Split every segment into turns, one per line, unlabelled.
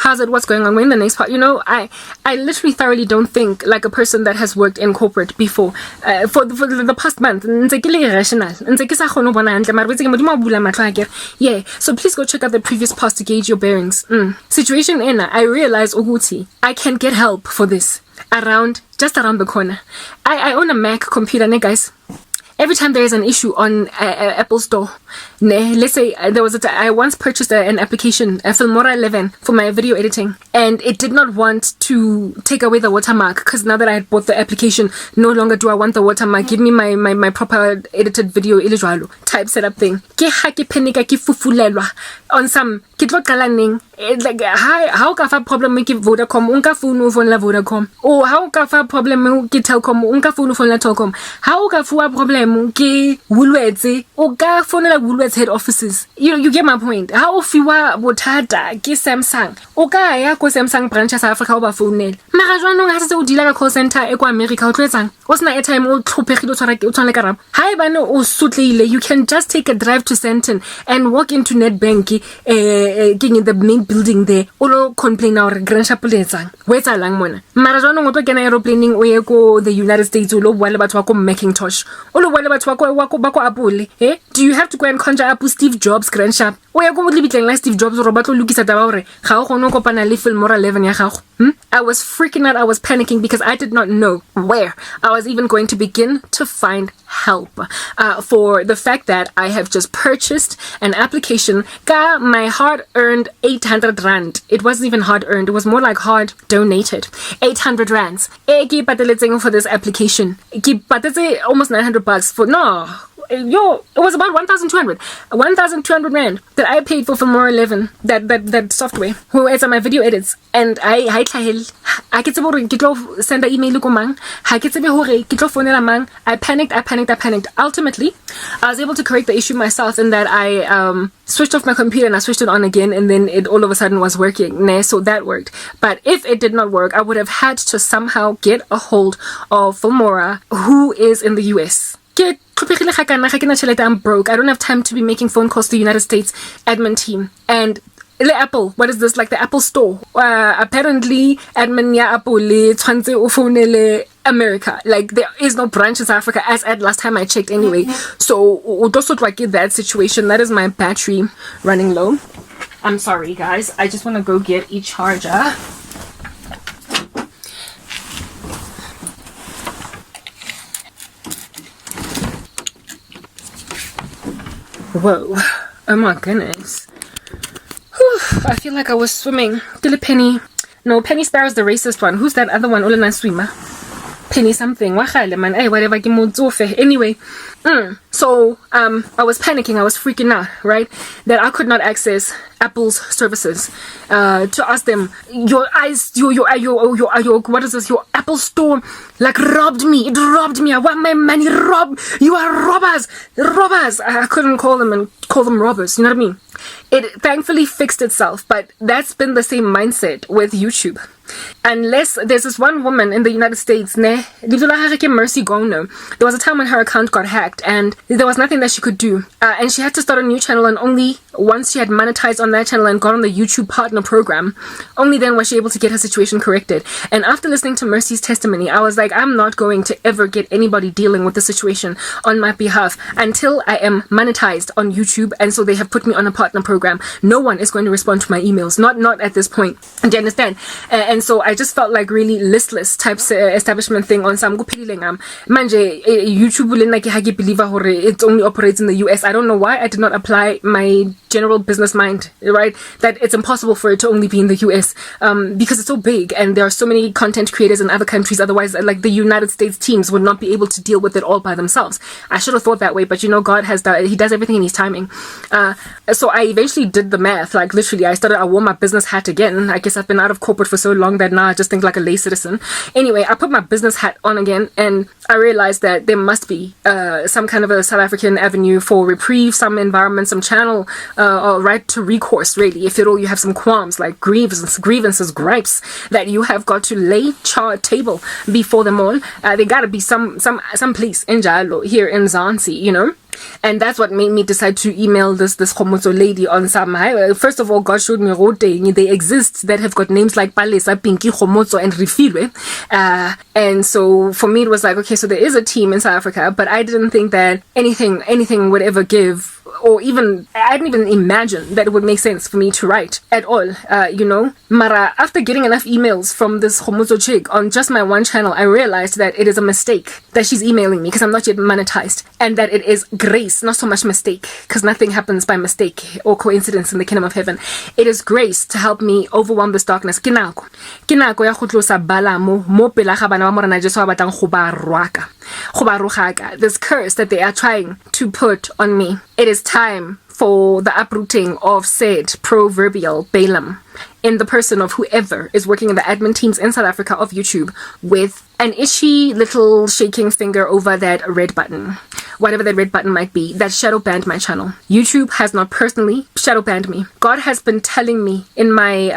how's it, what's going on, we're in the next part. You know, I literally thoroughly don't think like a person that has worked in corporate before. For the past month, yeah, so please go check out the previous post to gauge your bearings. Situation in, I realize Uguti, I can get help for this just around the corner. I own a Mac computer, guys. Every time there is an issue on Apple Store, let's say I once purchased an application, Filmora 11, for my video editing, and it did not want to take away the watermark, because now that I had bought the application, no longer do I want the watermark. Give me my proper edited video type setup thing. On some like how ka fa problem ke Vodacom unka phone phone la Vodacom, o how ka fa problem ke Telkom unka phone phone la Telkom, how ka fa problem ke Woolworths o ka phone la Woolworths head offices. You get my point. How fiwa bothata ke Samsung o ka ya ko Samsung branch ya South Africa o ba phone mara jwanong ha se o dila ka call center e kwa America o tletsang o sna airtime o tlhopegile o tshwana ka rap ha e bane o sutlile. You can just take a drive to Sandton and walk into Nedbank in the main building there. Olo complain or grand chapeletsang wetsa lang mona mara jwanong o tlo kena aeroplaning o ye ko the United States o lo bua le batho ba ko Macintosh o lo bua le batho ba ko Apple. Do you have to go and conjure up Steve Jobs grand shop o ye go libitleng la Steve Jobs ro batlo lukisa taba hore ga o gone go kopana le Filmora 11 ya gago? I was freaking out. I was panicking because I did not know where I was even going to begin to find help for the fact that I have just purchased an application. Ka my hard-earned 800 rand. It wasn't even hard-earned. It was more like hard donated. 800 rands. Ki pateletseng for this application. Ki patetse almost 900 bucks for no. It was about 1,200 rand that I paid for Filmora 11, that software who edits my video edits. And I ke tsebe hore ke tlo send an email ko mang, ha ke tsebe hore ke tlo phonela mang. I panicked. Ultimately, I was able to correct the issue myself in that I switched off my computer and I switched it on again, and then it all of a sudden was working. So that worked. But if it did not work, I would have had to somehow get a hold of Filmora, who is in the US. I'm broke. I don't have time to be making phone calls to the United States admin team. And the Apple, what is this? Like the Apple Store. Apparently, admin ya Apple tshwantse o phonele America. Like there is no branch in South Africa as at last time I checked anyway. So also like that situation. That is my battery running low. I'm sorry guys. I just want to go get a charger. Whoa. Oh my goodness. Whew, I feel like I was swimming. Penny. No, Penny Sparrow's the racist one. Who's that other one? Olena swimmer. Penny something. Man. Hey, whatever. Anyway. So, I was panicking. I was freaking out, right? That I could not access Apple's services. To ask them, your what is this? Your Apple Store, like, robbed me. It robbed me. I want my money. You are robbers. I couldn't call them robbers. You know what I mean? It thankfully fixed itself, but that's been the same mindset with YouTube. Unless there's this one woman in the United States, Mercy Gongno. There was a time when her account got hacked and there was nothing that she could do. And she had to start a new channel, and only once she had monetized on that channel and got on the YouTube partner program, only then was she able to get her situation corrected. And after listening to Mercy's testimony, I was like, I'm not going to ever get anybody dealing with the situation on my behalf until I am monetized on YouTube. And so they have put me on a partner program. No one is going to respond to my emails. Not at this point. Do you understand? And so I just felt like really listless types establishment thing on some manje YouTube believe it only operates in the US. I don't know why I did not apply my general business mind, right? That it's impossible for it to only be in the US because it's so big and there are so many content creators in other countries. Otherwise, like the United States teams would not be able to deal with it all by themselves. I should have thought that way, but God he does everything in his timing. So I eventually did the math. Like literally, I wore my business hat again. I guess I've been out of corporate for so long that now I just think like a lay citizen. Anyway, I put my business hat on again and I realized that there must be some kind of a South African avenue for reprieve, some environment, some channel, or right to recourse, really. If at all you have some qualms, like grievances, gripes, that you have got to lay table before them all, there gotta be some place in Jalo, here in Zanzi, you know? And that's what made me decide to email this Khomotso lady on some high. First of all, God showed me Roteng. They exist that have got names like Palesa, Pinky, Khomotso, and Rifilwe. And so for me, it was like, okay, so there is a team in South Africa, but I didn't think that anything would ever give, or even, I didn't even imagine that it would make sense for me to write at all, Mara, after getting enough emails from this Khomotso chick on just my one channel, I realized that it is a mistake that she's emailing me because I'm not yet monetized, and that it is grace, not so much mistake, because nothing happens by mistake or coincidence in the kingdom of heaven. It is grace to help me overwhelm this darkness. Ke nako ya go tlosa bala mo pela ga bana ba morena Jesu ba batlang go ba rogaka, this curse that they are trying to put on me. It is time for the uprooting of said proverbial Balaam in the person of whoever is working in the admin teams in South Africa of YouTube with an itchy little shaking finger over that red button, whatever that red button might be, that shadow banned my channel. YouTube has not personally shadow banned me. God has been telling me in my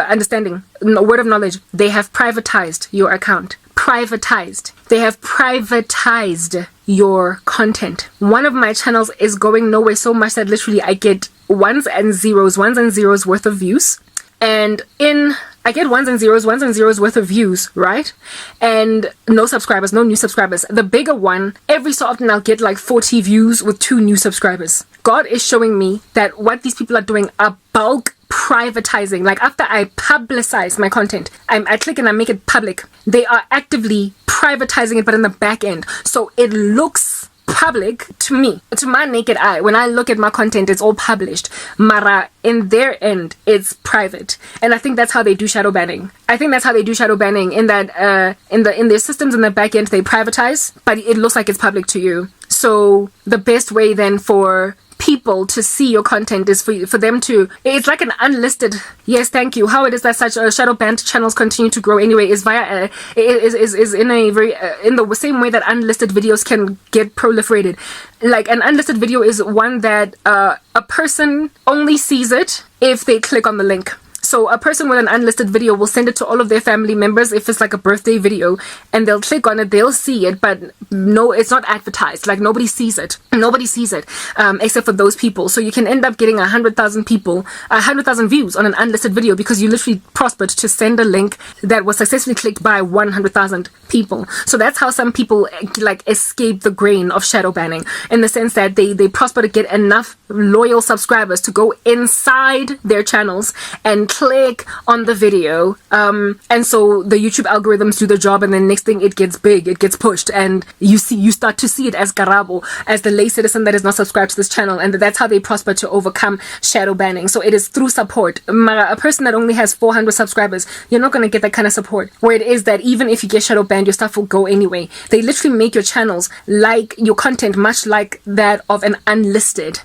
understanding, word of knowledge, they have privatized your account. They have privatized your content. One of my channels is going nowhere so much that literally I get ones and zeros worth of views. And I get ones and zeros worth of views, right? And no new subscribers. The bigger one, every so often I'll get like 40 views with 2 new subscribers. God is showing me that what these people are doing are bulk privatizing. Like after I publicize my content, I click and I make it public. They are actively privatizing it, but in the back end. So it looks public to me, to my naked eye. When I look at my content, it's all published. Mara, in their end, it's private. And I think that's how they do shadow banning. In that in their systems in the back end, they privatize, but it looks like it's public to you. So the best way then for people to see your content is for them to, it's like an unlisted, yes, thank you, how it is that such shadow banned channels continue to grow anyway is via is in a very in the same way that unlisted videos can get proliferated. Like an unlisted video is one that a person only sees it if they click on the link. So a person with an unlisted video will send it to all of their family members if it's like a birthday video, and they'll click on it, they'll see it, but no, it's not advertised. Like nobody sees it except for those people. So you can end up getting 100,000 views on an unlisted video because you literally prospered to send a link that was successfully clicked by 100,000 people. So that's how some people like escape the grain of shadow banning, in the sense that they prosper to get enough loyal subscribers to go inside their channels and click on the video, and so the YouTube algorithms do the job, and then next thing it gets big, it gets pushed, and you start to see it as Karabo, as the lay citizen that is not subscribed to this channel, and that's how they prosper to overcome shadow banning. So it is through support. A person that only has 400 subscribers, you're not going to get that kind of support, where it is that even if you get shadow banned, your stuff will go anyway. They literally make your channels like your content much like that of an unlisted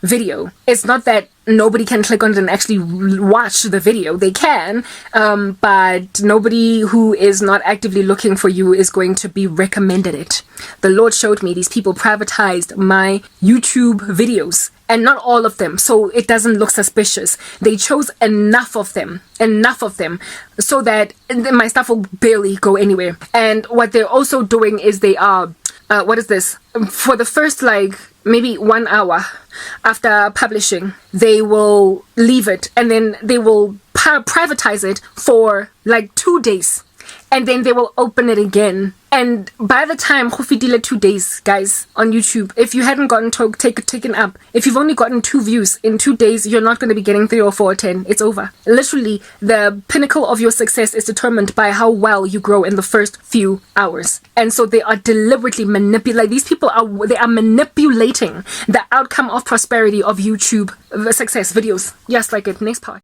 video. It's not that nobody can click on it and actually watch the video. They can, but nobody who is not actively looking for you is going to be recommended it. The Lord showed me these people privatized my YouTube videos, and not all of them, so it doesn't look suspicious. They chose enough of them so that my stuff will barely go anywhere. And what they're also doing is they are for the first like maybe 1 hour after publishing, they will leave it, and then they will privatize it for like 2 days, and then they will open it again. And by the time go fitile 2 days, guys, on YouTube, if you hadn't gotten taken up, if you've only gotten 2 views in 2 days, you're not going to be getting 3 or 4 or 10. It's over. Literally, the pinnacle of your success is determined by how well you grow in the first few hours. And so they are deliberately these people are manipulating the outcome of prosperity of YouTube success videos. Yes, like it. Next part.